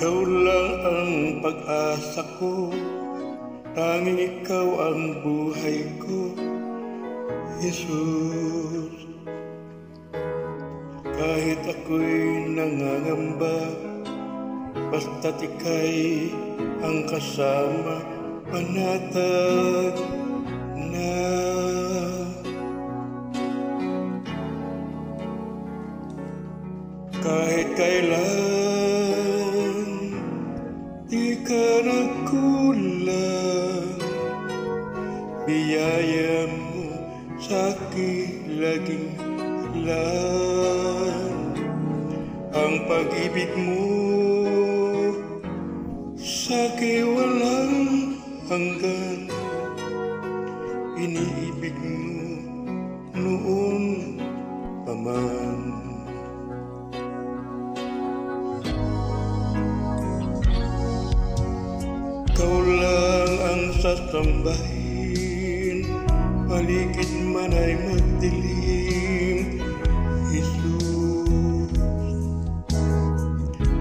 Ikaw lang ang pag-asa ko, tanging ikaw ang buhay ko, Jesus. Kahit ako'y nangangamba, basta't ika'y ang kasama, panatag na. Kahit kailan di ka nagkulang, biyaya mo sa'kin laging ilan. Ang pag-ibig mo sa'kin walang hanggan, iniibig mo noon pa man. Ikaw lang ang sasambahin, paligid man ay magdilim, Jesus.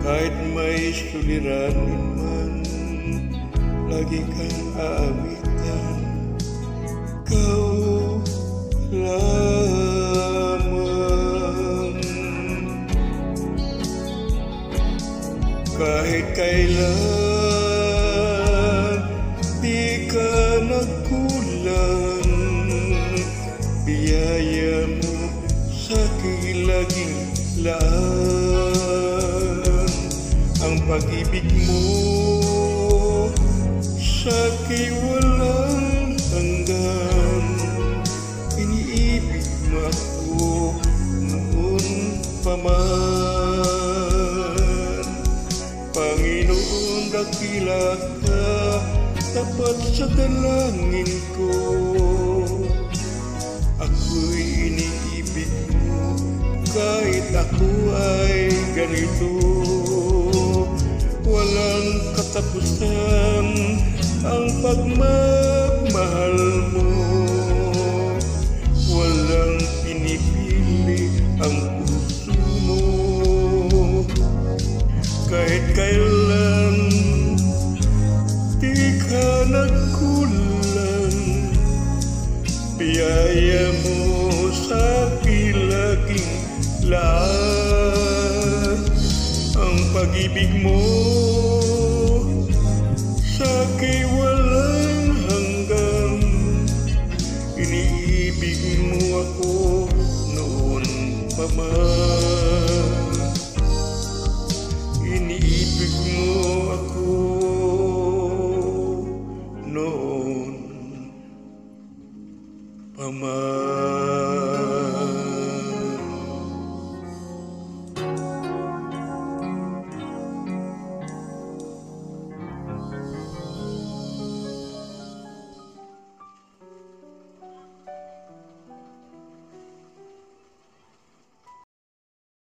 Kahit may suliranin man, lagi kang aawitan, ikaw lamang. Kahit kailan di ka nagkulang, biyaya mo sa'kin laging laan. Ang pag-ibig mo sa'kin walang hanggan, iniibig mo ako noon pa man. Panginoon, dakila ka, tapat sa dalangin ko. Ako'y iniibig mo kahit ako ay ganito. Walang katapusan ang pagmamahal mo, walang pinipili ang puso mo. Kahit kailan di ka nagkulang, biyaya mo sa'kin laging laan. Ang pag-ibig mo sa'kin walang hanggan, iniibig mo ako noon pa man. Iniibig mo ako noon pa man.